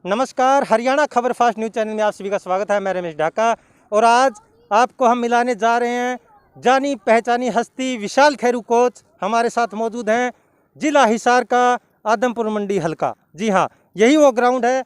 नमस्कार, हरियाणा खबर fast news channel में आप सभी का स्वागत है। मैं रमेश ढाका और आज आपको हम मिलाने जा रहे हैं जानी पहचानी हस्ती विशाल खेरू कोच हमारे साथ मौजूद हैं। जिला हिसार का आदमपुर मंडी हलका। जी हाँ, यही वो ग्राउंड है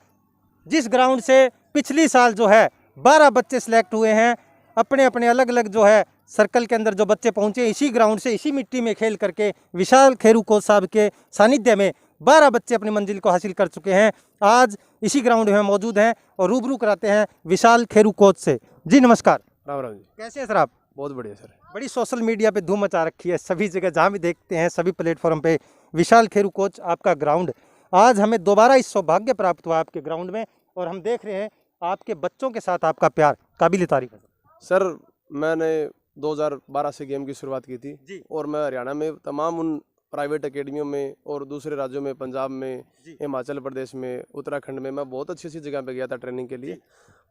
जिस ग्राउंड से पिछली साल जो है 12 बच्चे सिलेक्ट हुए हैं। अपने अपने अलग अलग जो है सर्कल के अंदर जो बच्चे पहुँचे, इसी ग्राउंड से इसी मिट्टी में खेल करके विशाल खेरू कोच साहब के सानिध्य में 12 बच्चे अपनी मंजिल को हासिल कर चुके हैं। आज इसी ग्राउंड में मौजूद हैं और रूबरू कराते हैं विशाल खेरू कोच से। जी नमस्कार। राम राम जी। कैसे हैं सर आप? बहुत बढ़िया सर। बड़ी सोशल मीडिया पे धूम मचा रखी है, सभी जगह जहाँ भी देखते हैं सभी प्लेटफॉर्म पे विशाल खेरू कोच आपका ग्राउंड। आज हमें दोबारा इस सौभाग्य प्राप्त हुआ आपके ग्राउंड में और हम देख रहे हैं आपके बच्चों के साथ आपका प्यार काबिल तारीफ है। सर मैंने 2012 से गेम की शुरुआत की थी जी। और मैं हरियाणा में तमाम उन प्राइवेट एकेडमियों में और दूसरे राज्यों में, पंजाब में, हिमाचल प्रदेश में, उत्तराखंड में, मैं बहुत अच्छी जगह पे गया था ट्रेनिंग के लिए।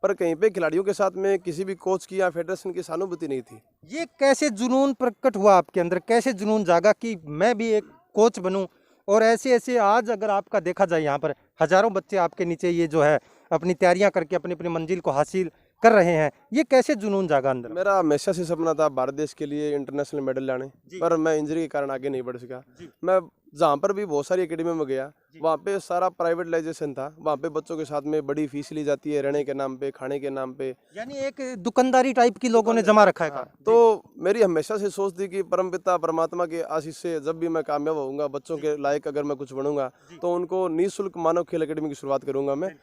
पर कहीं पे खिलाड़ियों के साथ में किसी भी कोच की या फेडरेशन की सहानुभूति नहीं थी। ये कैसे जुनून प्रकट हुआ आपके अंदर, कैसे जुनून जागा कि मैं भी एक कोच बनूं? और ऐसे ऐसे आज अगर आपका देखा जाए यहाँ पर हजारों बच्चे आपके नीचे ये जो है अपनी तैयारियां करके अपनी अपनी मंजिल को हासिल कर रहे हैं, ये कैसे जुनून जागा अंदर? मेरा हमेशा से सपना था भारत देश के लिए इंटरनेशनल मेडल लाने, पर मैं इंजरी के कारण आगे नहीं बढ़ सका। मैं जहाँ पर भी बहुत सारी एकेडमी में गया, वहाँ पे सारा प्राइवेटाइजेशन था। वहाँ पे बच्चों के साथ में बड़ी फीस ली जाती है, रहने के नाम पे, खाने के नाम पे, यानी एक दुकानदारी टाइप की लोगों ने जमा रखा है। हाँ, तो मेरी हमेशा से सोच थी कि परमपिता परमात्मा के आशीष से जब भी मैं कामयाब होऊंगा, बच्चों के लायक अगर मैं कुछ बनूंगा, तो उनको निःशुल्क मानव खेल अकेडमी की शुरुआत करूंगा मैं।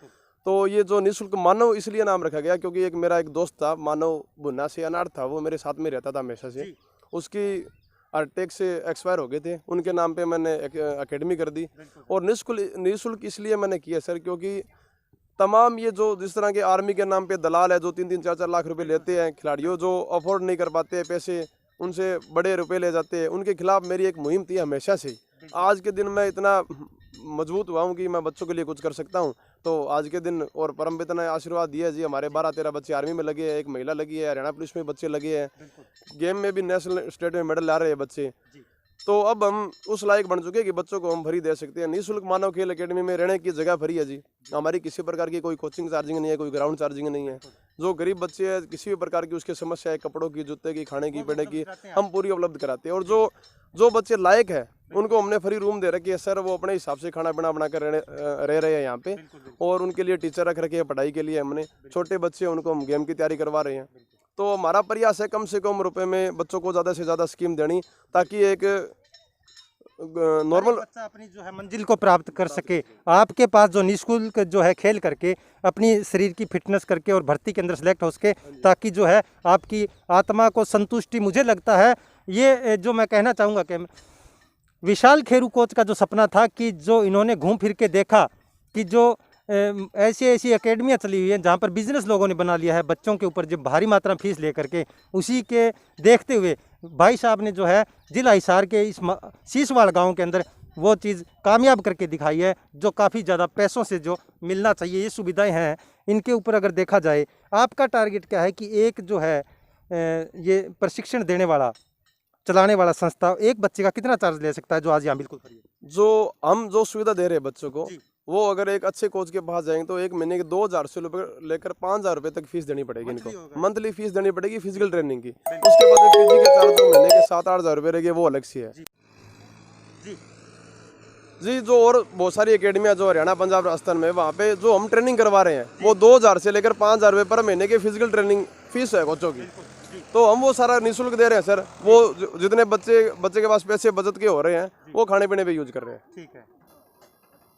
तो ये जो निःशुल्क मानव इसलिए नाम रखा गया क्योंकि एक मेरा एक दोस्त था, मानव भुन्ना से अनाथ था, वो मेरे साथ में रहता था हमेशा से। उसकी अटैक से एक्सपायर हो गए थे, उनके नाम पे मैंने एकेडमी कर दी। और निःशुल्क इसलिए मैंने किया सर क्योंकि तमाम ये जो जिस तरह के आर्मी के नाम पे दलाल है जो 3-3, 4-4 लाख रुपए लेते हैं, खिलाड़ियों जो अफोर्ड नहीं कर पाते पैसे, उनसे बड़े रुपए ले जाते हैं, उनके खिलाफ मेरी एक मुहिम थी हमेशा से। आज के दिन मैं इतना मजबूत हुआ हूँ कि मैं बच्चों के लिए कुछ कर सकता हूँ। तो आज के दिन और परमपिता ने आशीर्वाद दिया जी, हमारे 12-13 बच्चे आर्मी में लगे हैं, एक महिला लगी है, हरियाणा पुलिस में बच्चे लगे हैं, गेम में भी नेशनल स्टेट में मेडल ला रहे हैं बच्चे। तो अब हम उस लायक बन चुके हैं कि बच्चों को हम फ्री दे सकते हैं। निःशुल्क मानव खेल एकेडमी में रहने की जगह फ्री है जी। हमारी किसी प्रकार की कोई कोचिंग चार्जिंग नहीं है, कोई ग्राउंड चार्जिंग नहीं है। जो गरीब बच्चे हैं, किसी भी प्रकार की उसकी समस्या है, कपड़ों की, जूते की, खाने की, पीने की, हम पूरी उपलब्ध कराते हैं। और जो बच्चे लायक है उनको हमने फ्री रूम दे रखी है सर, वो अपने हिसाब से खाना पीना बनाकर रह रहे हैं यहाँ पे। और उनके लिए टीचर रख रखे हैं पढ़ाई के लिए हमने। छोटे बच्चे उनको हम गेम की तैयारी करवा रहे हैं। तो हमारा प्रयास है कम से कम रुपए में बच्चों को ज़्यादा से ज़्यादा स्कीम देनी, ताकि एक नॉर्मल बच्चा अपनी जो है मंजिल को प्राप्त कर सके। आपके पास जो निःशुल्क जो है खेल करके अपनी शरीर की फिटनेस करके और भर्ती के अंदर सेलेक्ट हो सके, ताकि जो है आपकी आत्मा को संतुष्टि, मुझे लगता है ये जो मैं कहना चाहूँगा कि विशाल खेरू कोच का जो सपना था कि जो इन्होंने घूम फिर के देखा कि जो ऐसी ऐसी एकेडमियाँ चली हुई हैं जहाँ पर बिजनेस लोगों ने बना लिया है बच्चों के ऊपर जो भारी मात्रा में फीस लेकर के, उसी के देखते हुए भाई साहब ने जो है जिला हिसार के इस शीशवाड़ गांव के अंदर वो चीज़ कामयाब करके दिखाई है, जो काफ़ी ज़्यादा पैसों से जो मिलना चाहिए ये सुविधाएं हैं इनके ऊपर। अगर देखा जाए आपका टारगेट क्या है कि एक जो है ये प्रशिक्षण देने वाला, चलाने वाला संस्था एक बच्चे का कितना चार्ज ले सकता है जो आज यहाँ बिल्कुल फ्री है? जो सुविधा दे रहे हैं बच्चों को, वो अगर एक अच्छे कोच के पास जाएंगे तो एक महीने के 2000 से लेकर 5000 रुपए तक फीस देनी पड़ेगी इनको। मंथली फीस देनी पड़ेगी फिजिकल ट्रेनिंग की। उसके बाद पीजी के चार्ज जो महीने के 7-8 हजार रुपए रहेंगे वो अलग से है जी। जो और बहुत सारी एकेडमियाँ जो हरियाणा, पंजाब, राजस्थान में, वहाँ पे जो हम ट्रेनिंग करवा रहे हैं वो 2000 से लेकर 5000 रुपए पर महीने के फिजिकल ट्रेनिंग फीस है कोचों की। तो हम वो सारा निःशुल्क दे रहे हैं सर। वो जितने बच्चे के पास पैसे बचत के हो रहे हैं वो खाने पीने पे यूज कर रहे हैं। ठीक है,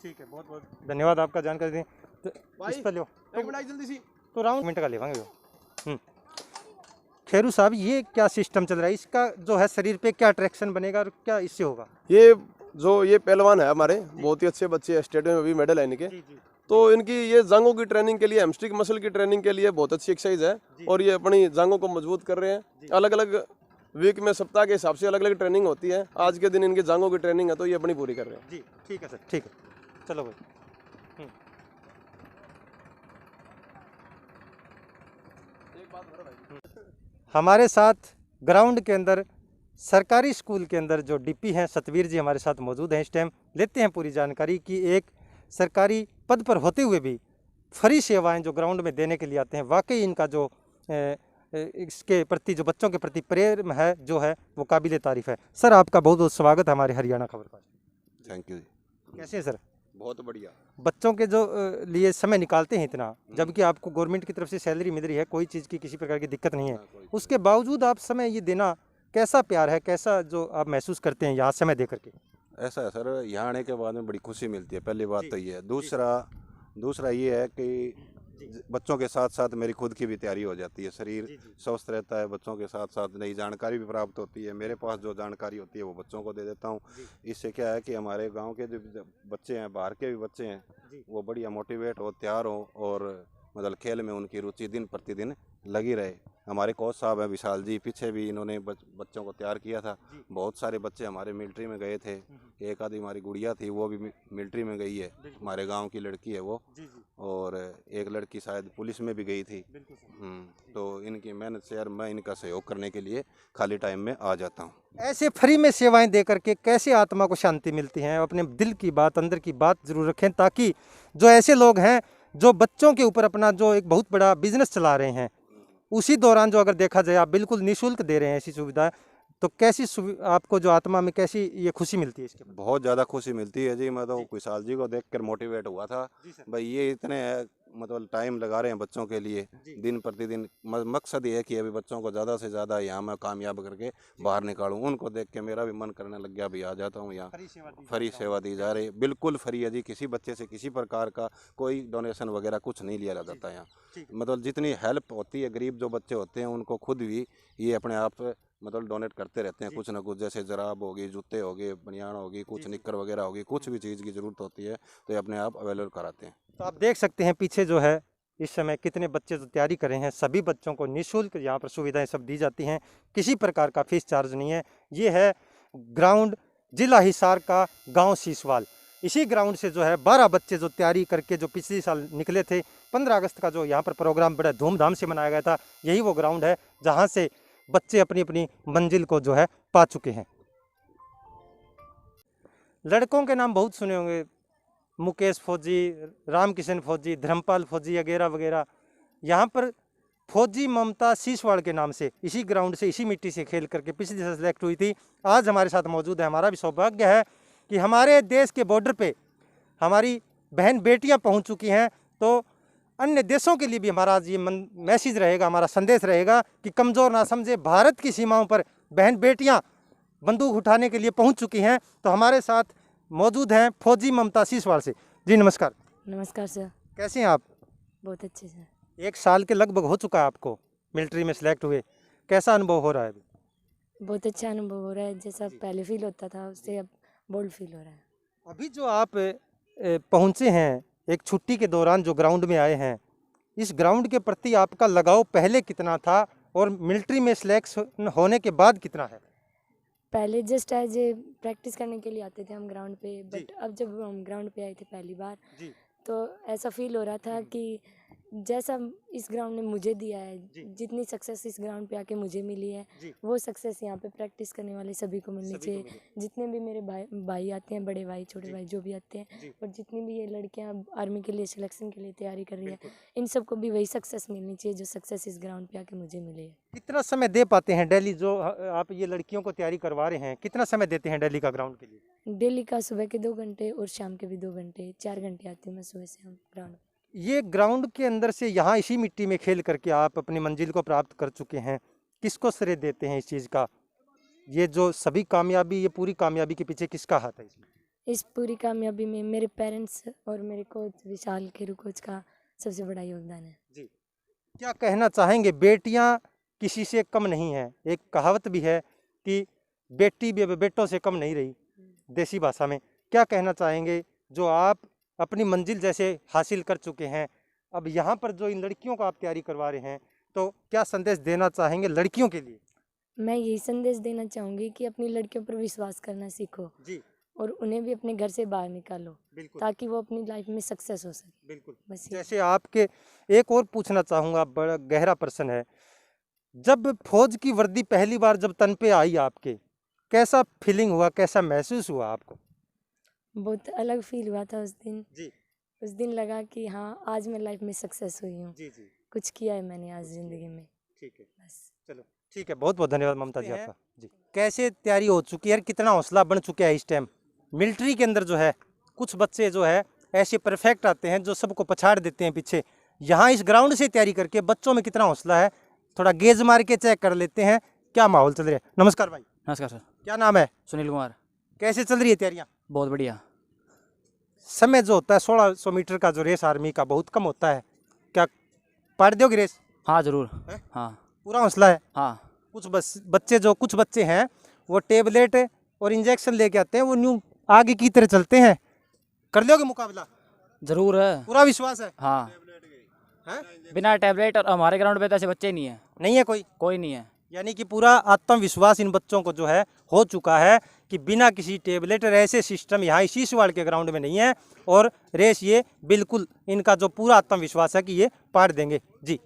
ठीक है, बहुत बहुत धन्यवाद आपका जानकारी दें। तो इस पर लो जल्दी सी तो राउंड मिनट का लेवांगे। खेरू साहब, ये क्या सिस्टम चल रहा है, इसका जो है शरीर पे क्या अट्रैक्शन बनेगा और क्या इससे होगा? ये पहलवान है हमारे, बहुत ही अच्छे बच्चे, स्टेट में भी मेडल है इनके। तो इनकी ये जांघों की ट्रेनिंग के लिए, हैमस्ट्रिंग मसल की ट्रेनिंग के लिए बहुत अच्छी एक्सरसाइज है और ये अपनी जांघों को मजबूत कर रहे हैं। अलग अलग वीक में, सप्ताह के हिसाब से अलग अलग ट्रेनिंग होती है। आज के दिन इनकी जांघों की ट्रेनिंग है तो ये अपनी पूरी कर रहे हैं जी। ठीक है सर, ठीक है, चलो भाई। हमारे साथ ग्राउंड के अंदर सरकारी स्कूल के अंदर जो डीपी हैं सतवीर जी हमारे साथ मौजूद हैं। इस टाइम लेते हैं पूरी जानकारी कि एक सरकारी पद पर होते हुए भी फ्री सेवाएं जो ग्राउंड में देने के लिए आते हैं, वाकई इनका जो इसके प्रति जो बच्चों के प्रति प्रेम है जो है वो काबिल तारीफ है। सर आपका बहुत बहुत स्वागत है हमारे हरियाणा खबर पर। Thank you. कैसे हैं सर? बहुत बढ़िया। बच्चों के जो लिए समय निकालते हैं इतना, जबकि आपको गवर्नमेंट की तरफ से सैलरी मिल रही है, कोई चीज़ की किसी प्रकार की दिक्कत नहीं है, उसके बावजूद आप समय ये देना, कैसा प्यार है, कैसा जो आप महसूस करते हैं यहाँ समय दे करके? ऐसा है सर, यहाँ आने के बाद में बड़ी खुशी मिलती है, पहली बात जी, तो ये है। दूसरा ये है कि बच्चों के साथ साथ मेरी खुद की भी तैयारी हो जाती है, शरीर स्वस्थ रहता है, बच्चों के साथ साथ नई जानकारी भी प्राप्त होती है। मेरे पास जो जानकारी होती है वो बच्चों को दे देता हूँ। इससे क्या है कि हमारे गांव के जो बच्चे हैं, बाहर के भी बच्चे हैं, वो बढ़िया मोटिवेट हो, तैयार हो और मतलब खेल में उनकी रुचि दिन प्रतिदिन लगी रहे। हमारे कोच साहब हैं विशाल जी, पीछे भी इन्होंने बच्चों को तैयार किया था। बहुत सारे बच्चे हमारे मिलिट्री में गए थे, एक आधी हमारी गुड़िया थी वो भी मिलिट्री में गई है, हमारे गांव की लड़की है वो, और एक लड़की शायद पुलिस में भी गई थी। तो इनकी मेहनत से यार मैं इनका सहयोग करने के लिए खाली टाइम में आ जाता हूँ। ऐसे फ्री में सेवाएं दे करके कैसे आत्मा को शांति मिलती है? अपने दिल की बात, अंदर की बात जरूर रखें, ताकि जो ऐसे लोग हैं जो बच्चों के ऊपर अपना जो एक बहुत बड़ा बिजनेस चला रहे हैं, उसी दौरान जो अगर देखा जाए आप बिल्कुल निःशुल्क दे रहे हैं ऐसी सुविधा, तो कैसी आपको जो आत्मा में कैसी ये खुशी मिलती है इसके बाद? बहुत ज़्यादा खुशी मिलती है जी। मैं तो विशाल जी को देखकर मोटिवेट हुआ था भाई, ये इतने मतलब टाइम लगा रहे हैं बच्चों के लिए दिन प्रतिदिन। मकसद ये है कि अभी बच्चों को ज़्यादा से ज़्यादा यहाँ मैं कामयाब करके बाहर निकालूँ। उनको देख के मेरा भी मन करने लग गया, भी आ जाता हूँ यहाँ। फ्री सेवा दी जा रही है, बिल्कुल फ्री है जी। किसी बच्चे से किसी प्रकार का कोई डोनेशन वगैरह कुछ नहीं लिया जाता यहाँ। मतलब जितनी हेल्प होती है, गरीब जो बच्चे होते हैं उनको खुद भी ये अपने आप मतलब डोनेट करते रहते हैं कुछ ना कुछ, जैसे जराब होगी, जूते हो गए, बनियान होगी, कुछ निक्कर वगैरह होगी, कुछ भी चीज़ की ज़रूरत होती है तो ये अपने आप अवेलेबल कराते हैं। तो आप देख सकते हैं पीछे जो है इस समय कितने बच्चे जो तैयारी कर रहे हैं, सभी बच्चों को निःशुल्क यहाँ पर सुविधाएं सब दी जाती हैं, किसी प्रकार का फीस चार्ज नहीं है। ये है ग्राउंड जिला हिसार का गांव सीसवाल। इसी ग्राउंड से जो है 12 बच्चे जो तैयारी करके जो पिछले साल निकले थे, 15 अगस्त का जो यहाँ पर प्रोग्राम बड़ा धूमधाम से मनाया गया था, यही वो ग्राउंड है जहाँ से बच्चे अपनी अपनी मंजिल को जो है पा चुके हैं। लड़कों के नाम बहुत सुने होंगे, मुकेश फौजी, रामकिशन फौजी, धर्मपाल फौजी वगैरह वगैरह। यहाँ पर फौजी ममता सीसवाड़ के नाम से इसी ग्राउंड से इसी मिट्टी से खेल करके पिछले साल सेलेक्ट हुई थी, आज हमारे साथ मौजूद है। हमारा भी सौभाग्य है कि हमारे देश के बॉर्डर पे हमारी बहन बेटियां पहुंच चुकी हैं, तो अन्य देशों के लिए भी हमारा आज ये मैसेज रहेगा, हमारा संदेश रहेगा कि कमज़ोर ना समझे, भारत की सीमाओं पर बहन बेटियां बंदूक उठाने के लिए पहुंच चुकी हैं। तो हमारे साथ मौजूद हैं फौजी ममता सीसवाड़ से। जी नमस्कार। नमस्कार सर। कैसे हैं आप? बहुत अच्छे सर। 1 साल के लगभग हो चुका है आपको मिलिट्री में सेलेक्ट हुए, कैसा अनुभव हो रहा है अभी? बहुत अच्छा अनुभव हो रहा है, जैसा पहले फील होता था उससे अब बोल्ड फील हो रहा है। अभी जो आप पहुंचे हैं एक छुट्टी के दौरान जो ग्राउंड में आए हैं, इस ग्राउंड के प्रति आपका लगाव पहले कितना था और मिलिट्री में सिलेक्शन होने के बाद कितना है? पहले जस्ट एज ए प्रैक्टिस करने के लिए आते थे हम ग्राउंड पे, बट अब जब हम ग्राउंड पे आए थे पहली बार तो ऐसा फील हो रहा था कि जैसा इस ग्राउंड ने मुझे दिया है, जितनी सक्सेस इस ग्राउंड पे आके मुझे मिली है, वो सक्सेस यहाँ पे प्रैक्टिस करने वाले सभी को मिलनी चाहिए। जितने भी मेरे भाई आते हैं, बड़े भाई छोटे भाई जो भी आते हैं, और जितनी भी ये लड़कियाँ आर्मी के लिए सिलेक्शन के लिए तैयारी कर रही है, इन सबको भी वही सक्सेस मिलनी चाहिए जो सक्सेस इस ग्राउंड पे आके मुझे मिली है। कितना समय दे पाते हैं डेली जो आप ये लड़कियों को तैयारी करवा रहे हैं, कितना समय देते हैं डेली का ग्राउंड के लिए? डेली का सुबह के 2 घंटे और शाम के भी 2 घंटे, 4 घंटे आती हूँ मैं सुबह से हम ग्राउंड। ये ग्राउंड के अंदर से यहाँ इसी मिट्टी में खेल करके आप अपनी मंजिल को प्राप्त कर चुके हैं, किसको श्रेय देते हैं इस चीज़ का? ये जो सभी कामयाबी, ये पूरी कामयाबी के पीछे किसका हाथ है इसमें? इस पूरी कामयाबी में मेरे पेरेंट्स और मेरे कोच विशाल खेरू कोच का सबसे बड़ा योगदान है। जी, क्या कहना चाहेंगे? बेटियां किसी से कम नहीं हैं, एक कहावत भी है कि बेटी भी बेटों से कम नहीं रही, देसी भाषा में। क्या कहना चाहेंगे जो आप अपनी मंजिल जैसे हासिल कर चुके हैं, अब यहाँ पर जो इन लड़कियों को आप तैयारी करवा रहे हैं, तो क्या संदेश देना चाहेंगे लड़कियों के लिए? मैं यही संदेश देना चाहूँगी कि अपनी लड़कियों पर विश्वास करना सीखो जी, और उन्हें भी अपने घर से बाहर निकालो, ताकि वो अपनी लाइफ में सक्सेस हो सके। बिल्कुल। बस ये। जैसे आपके एक और पूछना चाहूँगा, बड़ा गहरा प्रश्न है, जब फौज की वर्दी पहली बार जब तन पे आई आपके, कैसा फीलिंग हुआ, कैसा महसूस हुआ आपको? बहुत अलग फील हुआ था उस दिन जी। उस दिन लगा कि हाँ आज मैं लाइफ में सक्सेस हुई हूँ, जी जी कुछ किया है मैंने आज ज़िंदगी में। ठीक है, बस चलो ठीक है, बहुत बहुत धन्यवाद ममता जी आपका। जी, कैसे तैयारी हो चुकी है और कितना हौसला बन चुका है इस टाइम? मिलिट्री के अंदर जो है कुछ बच्चे जो है ऐसे परफेक्ट आते हैं जो सबको पछाड़ देते हैं पीछे। यहाँ इस ग्राउंड से तैयारी करके बच्चों में कितना हौसला है, थोड़ा गेज मार के चेक कर लेते हैं क्या माहौल चल रहा है। नमस्कार भाई, नमस्कार सर। क्या नाम है? सुनील कुमार। कैसे चल रही है तैयारियाँ? बहुत बढ़िया। समय जो होता है 1600 मीटर का जो रेस आर्मी का बहुत कम होता है, क्या पार दोगे रेस? हाँ ज़रूर। हैं? हाँ पूरा हौसला है? हाँ। कुछ बच्चे हैं वो टेबलेट और इंजेक्शन लेके आते हैं, वो न्यू आगे की तरह चलते हैं। कर लोगे मुकाबला? ज़रूर है। पूरा विश्वास है? हाँ। हैं? बिना टैबलेट और हमारे ग्राउंड पे तो ऐसे बच्चे नहीं है, नहीं है कोई? कोई नहीं है। यानी कि पूरा आत्मविश्वास इन बच्चों को जो है हो चुका है कि बिना किसी टेबलेट और ऐसे सिस्टम यहाँ शीशवाड़ के ग्राउंड में नहीं है, और रेस ये बिल्कुल इनका जो पूरा आत्मविश्वास है कि ये पार देंगे। जी, ये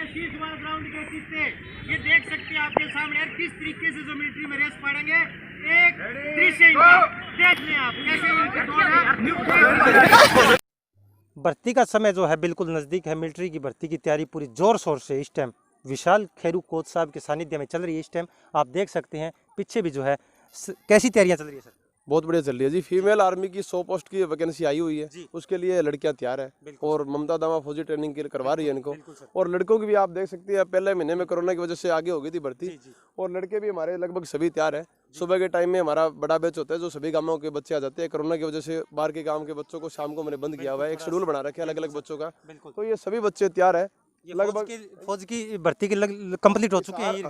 शीशवाड़ ग्राउंड के किस्से ये देख सकते हैं आपके सामने यार, किस तरीके से जो मिलिट्री में रेस पड़ेंगे। एक दृश्य इनका देख लें आप, कैसे इनकी दौड़ है। भर्ती का समय जो है बिल्कुल नज़दीक है। मिलिट्री की भर्ती की तैयारी पूरी जोर शोर से इस टाइम विशाल खेरू कोच साहब के सानिध्य में चल रही है। इस टाइम आप देख सकते हैं पीछे भी जो है कैसी तैयारियां चल रही है सर? बहुत बढ़िया चल रही है जी। फीमेल आर्मी की 100 पोस्ट की वैकेंसी आई हुई है, उसके लिए लड़कियां तैयार है और ममता दामा फौजी ट्रेनिंग के लिए करवा रही है इनको। और लड़कों की भी आप देख सकते हैं, पहले महीने में कोरोना की वजह से आगे हो गई थी भर्ती, और लड़के भी हमारे लगभग सभी तैयार है। सुबह के टाइम में हमारा बड़ा बैच होता है जो सभी गांवों के बच्चे आ जाते हैं। कोरोना की वजह से बाहर के गांव के बच्चों को शाम को मैंने बंद किया हुआ है, एक शेड्यूल बना रखे अलग अलग बच्चों का, तो ये सभी बच्चे तैयार है। लगभग फौज की भर्ती की कंप्लीट हो चुकी है।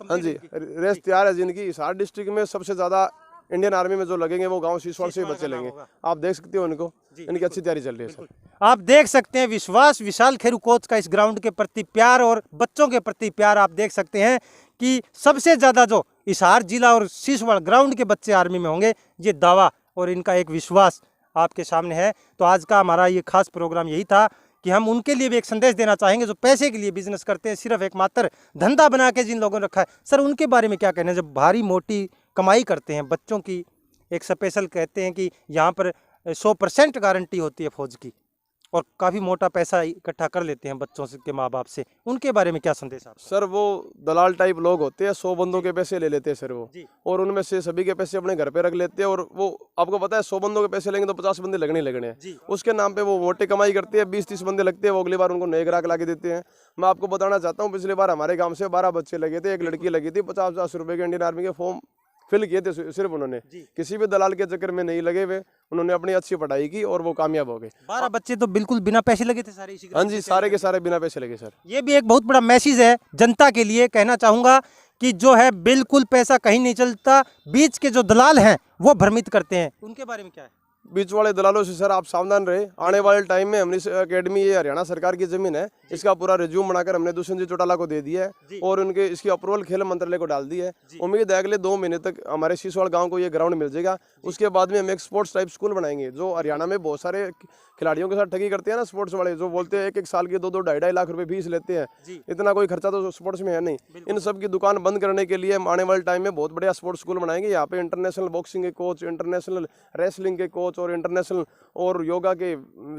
हाँ जी, रेस तैयार है जिनकी। हिसार डिस्ट्रिक्ट में सबसे ज्यादा इंडियन आर्मी में जो लगेंगे वो गांव शीशवाड़ से ही बच्चे लेंगे। आप देख सकते हो इनको, इनकी अच्छी तैयारी चल रही है सर। आप देख सकते हैं विश्वास विशाल खेरू कोच का इस ग्राउंड के प्रति प्यार और बच्चों के प्रति प्यार। आप देख सकते हैं कि सबसे ज़्यादा जो हिसार जिला और शीशवाड़ ग्राउंड के बच्चे आर्मी में होंगे, ये दावा और इनका एक विश्वास आपके सामने है। तो आज का हमारा ये खास प्रोग्राम यही था कि हम उनके लिए भी एक संदेश देना चाहेंगे जो पैसे के लिए बिजनेस करते हैं, सिर्फ एक मात्र धंधा बना के जिन लोगों ने रखा है। सर उनके बारे में क्या कहना है? जब भारी मोटी कमाई करते हैं बच्चों की, एक स्पेशल कहते हैं कि यहाँ पर 100% गारंटी होती है फौज की, और काफ़ी मोटा पैसा इकट्ठा कर लेते हैं बच्चों के माँ बाप से, उनके बारे में क्या संदेश आप? सर वो दलाल टाइप लोग होते हैं, 100 बंदों के पैसे ले लेते हैं सर वो, और उनमें से सभी के पैसे अपने घर पे रख लेते हैं। और वो आपको पता है 100 बंदों के पैसे लेंगे तो 50 बंदे लगने हैं। उसके नाम पे वो मोटे कमाई करते हैं। 20-30 बंदे लगते हैं, वो अगली बार उनको नए ग्राहक ला के देते हैं। मैं आपको बताना चाहता हूँ, पिछली बार हमारे गाँव से 12 बच्चे लगे थे, एक लड़की लगी थी। 50-50 रुपए के इंडियन आर्मी के फॉर्म फिल किए थे सिर्फ उन्होंने, किसी भी दलाल के चक्कर में नहीं लगे हुए। उन्होंने अपनी अच्छी पढ़ाई की और वो कामयाब हो गए। 12 बच्चे तो बिल्कुल बिना पैसे लगे थे सारे इसी? हाँ जी, सारे के सारे बिना पैसे लगे सर। ये भी एक बहुत बड़ा मैसेज है जनता के लिए। कहना चाहूँगा कि जो है बिल्कुल पैसा कहीं नहीं चलता, बीच के जो दलाल हैं वो भ्रमित करते हैं, उनके बारे में क्या है? बीच वाले दलालों से सर आप सावधान रहे। आने वाले टाइम में हमारी एकेडमी, ये हरियाणा सरकार की जमीन है, इसका पूरा रिज्यूम बनाकर हमने दुष्यंत जी चौटाला को दे दिया है और उनके इसकी अप्रूवल खेल मंत्रालय को डाल दी है। उम्मीद है अगले 2 महीने तक हमारे शीशवाड़ गांव को ये ग्राउंड मिल जाएगा। उसके बाद में हम एक स्पोर्ट्स टाइप स्कूल बनाएंगे। जो हरियाणा में बहुत सारे खिलाड़ियों के साथ ठगी करते हैं ना स्पोर्ट्स वाले, जो बोलते हैं 1-1 साल के 2-2, 2.5 लाख रुपए फीस लेते हैं, इतना कोई खर्चा तो स्पोर्ट्स में है नहीं। इन सब की दुकान बंद करने के लिए हम आने वाले टाइम में बहुत बढ़िया स्पोर्ट्स स्कूल बनाएंगे। यहाँ पे इंटरनेशनल बॉक्सिंग के कोच, इंटरनेशनल रेसलिंग के कोच और इंटरनेशनल और योगा के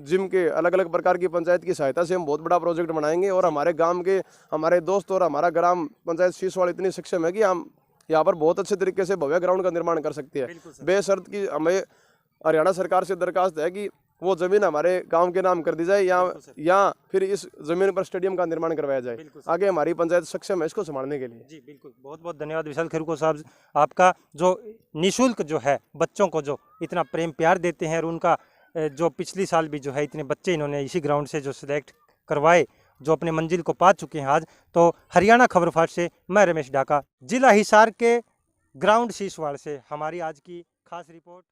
जिम के अलग अलग प्रकार की पंचायत की सहायता से हम बहुत बड़ा प्रोजेक्ट बनाएंगे। और हमारे गांव के हमारे दोस्त और हमारा ग्राम पंचायत शीशवाड़ इतनी सक्षम है कि हम यहाँ पर बहुत अच्छे तरीके से भव्य ग्राउंड का निर्माण कर सकते हैं। बेशर्त कि हमें हरियाणा सरकार से दरखास्त है कि वो जमीन हमारे गांव के नाम कर दी जाए, या फिर इस जमीन पर स्टेडियम का निर्माण करवाया जाए। आगे हमारी पंचायत सक्षम है इसको संभालने के लिए। जी बिल्कुल, बहुत बहुत धन्यवाद विशाल खेरू को साहब आपका, जो निःशुल्क जो है बच्चों को जो इतना प्रेम प्यार देते हैं। और उनका जो पिछली साल भी जो है इतने बच्चे इन्होंने इसी ग्राउंड से जो सिलेक्ट करवाए, जो अपने मंजिल को पा चुके हैं आज। तो हरियाणा खबर फास्ट से मैं रमेश डाका, जिला हिसार के ग्राउंड शीशवाड़ से हमारी आज की खास रिपोर्ट।